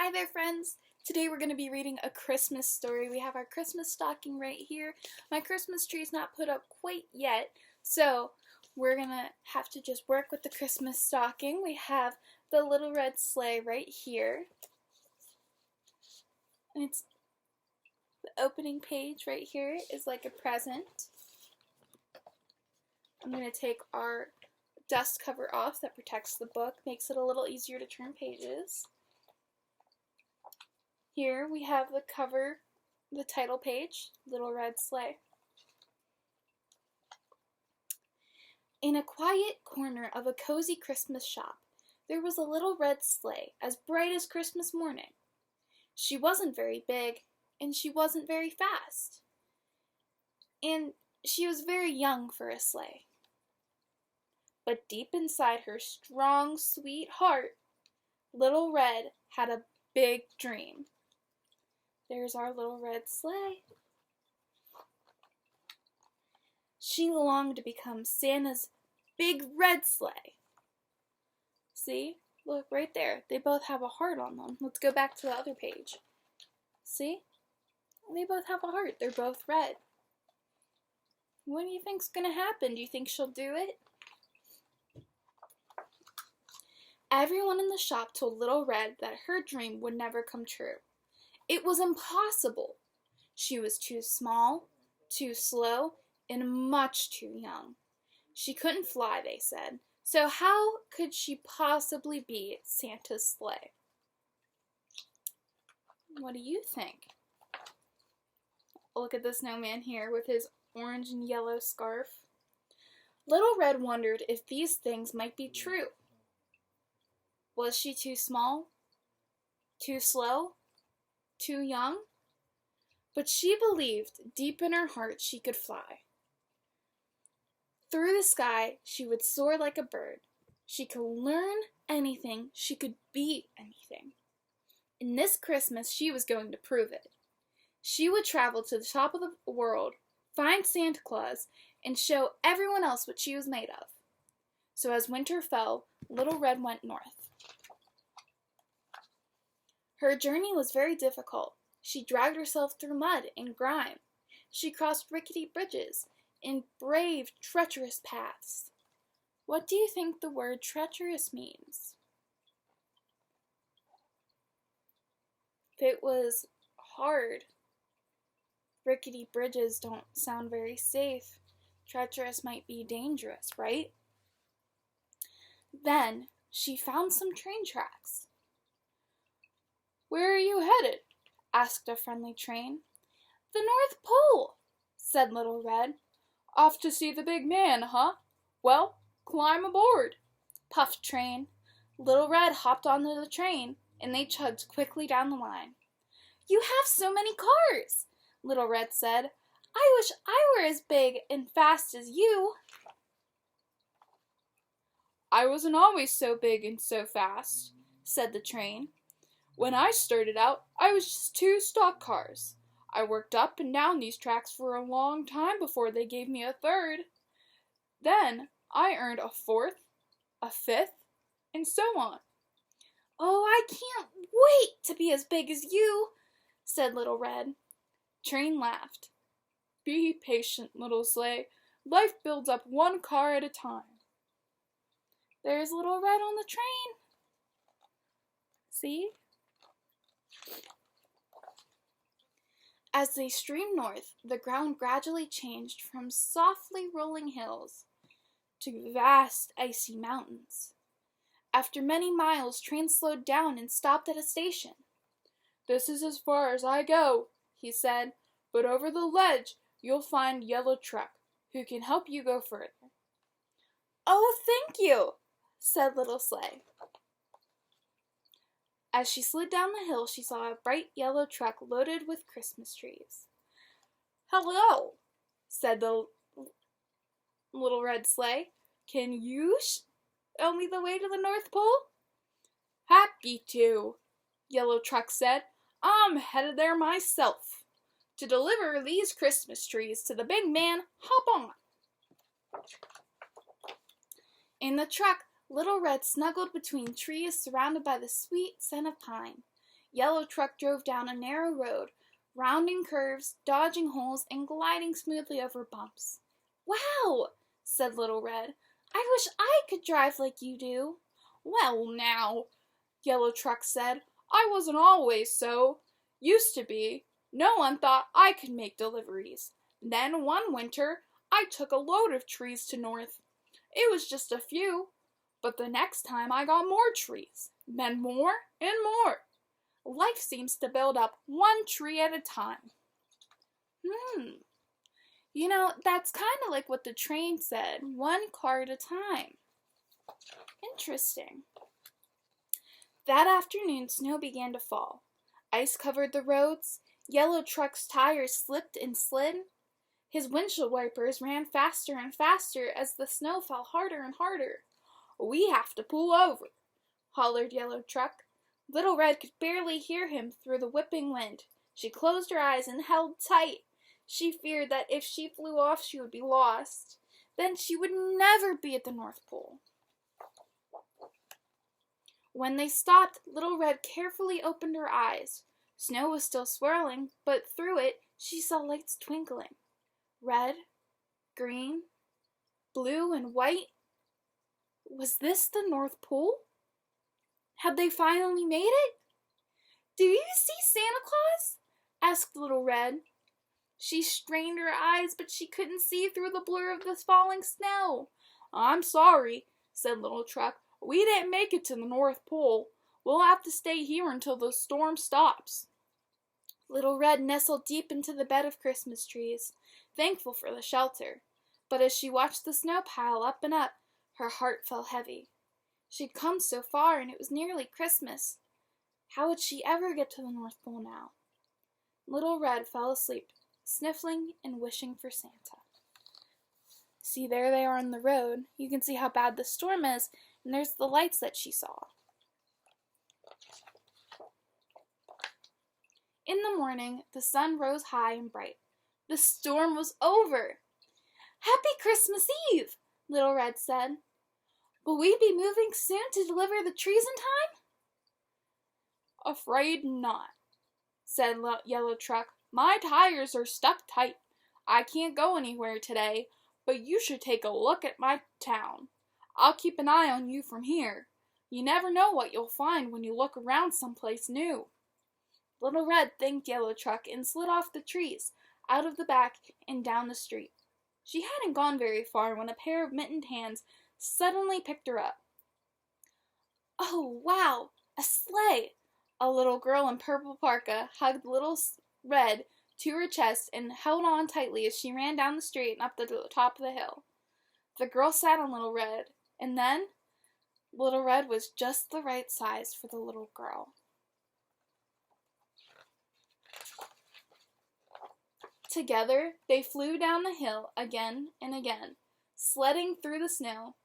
Hi there, friends! Today we're going to be reading a Christmas story. We have our Christmas stocking right here. My Christmas tree is not put up quite yet, so we're going to have to just work with the Christmas stocking. We have the little red sleigh right here. And it's the opening page right here is like a present. I'm going to take our dust cover off that protects the book, makes it a little easier to turn pages. Here we have the cover, the title page, Little Red Sleigh. In a quiet corner of a cozy Christmas shop, there was a little red sleigh, as bright as Christmas morning. She wasn't very big, and she wasn't very fast. And she was very young for a sleigh. But deep inside her strong, sweet heart, Little Red had a big dream. There's our little red sleigh. She longed to become Santa's big red sleigh. See? Look, right there. They both have a heart on them. Let's go back to the other page. See? They both have a heart. They're both red. What do you think's going to happen? Do you think she'll do it? Everyone in the shop told Little Red that her dream would never come true. It was impossible. She was too small, too slow, and much too young. She couldn't fly, they said. So how could she possibly be Santa's sleigh? What do you think? Look at the snowman here with his orange and yellow scarf. Little Red wondered if these things might be true. Was she too small? Too slow? Too young? But she believed deep in her heart she could fly. Through the sky, she would soar like a bird. She could learn anything. She could be anything. And this Christmas, she was going to prove it. She would travel to the top of the world, find Santa Claus, and show everyone else what she was made of. So as winter fell, Little Red went north. Her journey was very difficult. She dragged herself through mud and grime. She crossed rickety bridges and braved treacherous paths. What do you think the word treacherous means? If it was hard, rickety bridges don't sound very safe. Treacherous might be dangerous, right? Then she found some train tracks. "Where are you headed?" asked a friendly train. "The North Pole," said Little Red. "Off to see the big man, huh? Well, climb aboard," puffed Train. Little Red hopped onto the train, and they chugged quickly down the line. "You have so many cars," Little Red said. "I wish I were as big and fast as you." "I wasn't always so big and so fast," said the train. "When I started out, I was just 2 stock cars. I worked up and down these tracks for a long time before they gave me a 3rd. Then I earned a 4th, a 5th, and so on." "Oh, I can't wait to be as big as you," said Little Red. Train laughed. "Be patient, little sleigh. Life builds up 1 car at a time." There's Little Red on the train. See? As they streamed north, the ground gradually changed from softly rolling hills to vast icy mountains. After many miles, Train slowed down and stopped at a station. "This is as far as I go," he said, "but over the ledge you'll find Yellow Truck, who can help you go further." "Oh, thank you," said Little Sleigh. As she slid down the hill, she saw a bright yellow truck loaded with Christmas trees. "Hello," said the Little Red Sleigh. "Can you show me the way to the North Pole?" "Happy to," Yellow Truck said. "I'm headed there myself. To deliver these Christmas trees to the big man, hop on." In the truck, Little Red snuggled between trees surrounded by the sweet scent of pine. Yellow Truck drove down a narrow road, rounding curves, dodging holes, and gliding smoothly over bumps. "Wow!" said Little Red. "I wish I could drive like you do." "Well, now," Yellow Truck said, "I wasn't always so. Used to be. No one thought I could make deliveries. Then one winter I took a load of trees to North. It was just a few, but the next time I got more trees, then more and more. Life seems to build up one tree at a time." That's kind of like what the train said, one car at a time. Interesting. That afternoon, snow began to fall. Ice covered the roads. Yellow Truck's tires slipped and slid. His windshield wipers ran faster and faster as the snow fell harder and harder. "We have to pull over," hollered Yellow Truck. Little Red could barely hear him through the whipping wind. She closed her eyes and held tight. She feared that if she flew off, she would be lost. Then she would never be at the North Pole. When they stopped, Little Red carefully opened her eyes. Snow was still swirling, but through it she saw lights twinkling. Red, green, blue, and white. Was this the North Pole? Had they finally made it? "Do you see Santa Claus?" asked Little Red. She strained her eyes, but she couldn't see through the blur of the falling snow. "I'm sorry," said Little Truck. "We didn't make it to the North Pole. We'll have to stay here until the storm stops." Little Red nestled deep into the bed of Christmas trees, thankful for the shelter. But as she watched the snow pile up and up, her heart fell heavy. She'd come so far, and it was nearly Christmas. How would she ever get to the North Pole now? Little Red fell asleep, sniffling and wishing for Santa. See, there they are on the road. You can see how bad the storm is, and there's the lights that she saw. In the morning, the sun rose high and bright. The storm was over. "Happy Christmas Eve," Little Red said. "Will we be moving soon to deliver the trees in time?" "Afraid not," said Yellow Truck. "My tires are stuck tight. I can't go anywhere today, but you should take a look at my town. I'll keep an eye on you from here. You never know what you'll find when you look around someplace new." Little Red thanked Yellow Truck and slid off the trees, out of the back, and down the street. She hadn't gone very far when a pair of mittened hands suddenly picked her up. "Oh, wow! A sleigh!" A little girl in purple parka hugged Little Red to her chest and held on tightly as she ran down the street and up the top of the hill. The girl sat on Little Red, and then Little Red was just the right size for the little girl. Together, they flew down the hill again and again, sledding through the snow.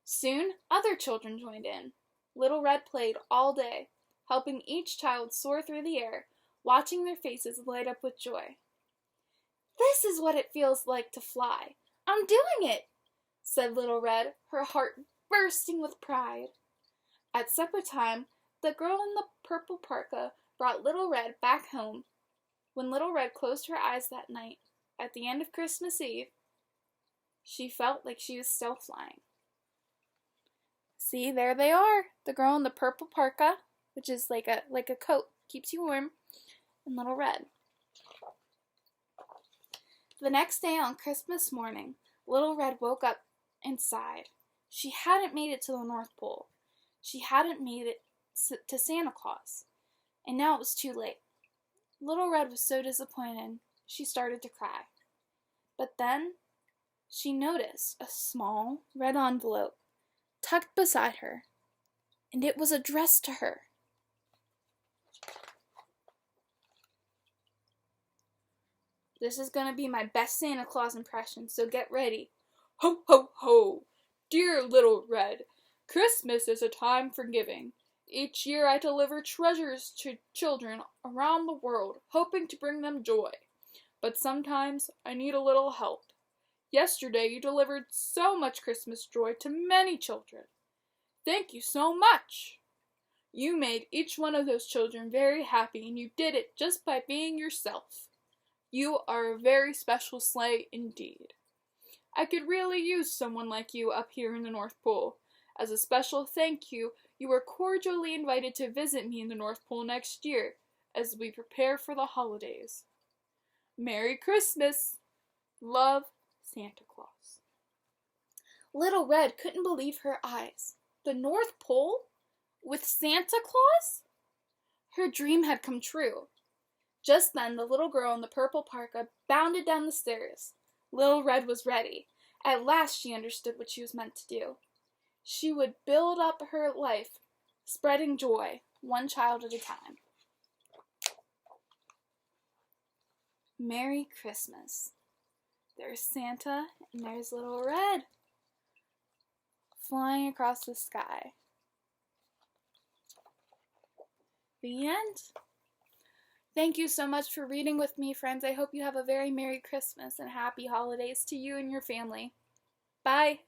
Soon, other children joined in. Little Red played all day, helping each child soar through the air, watching their faces light up with joy. "This is what it feels like to fly. I'm doing it," said Little Red, her heart bursting with pride. At supper time, the girl in the purple parka brought Little Red back home. When Little Red closed her eyes that night, at the end of Christmas Eve, she felt like she was still flying. See, there they are, the girl in the purple parka, which is like a coat, keeps you warm, and Little Red. The next day on Christmas morning, Little Red woke up and sighed. She hadn't made it to the North Pole. She hadn't made it to Santa Claus. And now it was too late. Little Red was so disappointed, she started to cry. But then she noticed a small red envelope tucked beside her, and it was addressed to her. This is going to be my best Santa Claus impression, so get ready. "Ho, ho, ho! Dear Little Red, Christmas is a time for giving. Each year I deliver treasures to children around the world, hoping to bring them joy. But sometimes I need a little help. Yesterday you delivered so much Christmas joy to many children. Thank you so much. You made each one of those children very happy, and you did it just by being yourself. You are a very special sleigh indeed. I could really use someone like you up here in the North Pole. As a special thank you, you are cordially invited to visit me in the North Pole next year, as we prepare for the holidays. Merry Christmas! Love, Santa Claus. Little Red couldn't believe her eyes. The North Pole? With Santa Claus? Her dream had come true. Just then, the little girl in the purple parka bounded down the stairs. Little Red was ready. At last she understood what she was meant to do. She would build up her life, spreading joy, one child at a time. Merry Christmas. There's Santa and there's Little Red flying across the sky. The end. Thank you so much for reading with me, friends. I hope you have a very Merry Christmas and Happy Holidays to you and your family. Bye.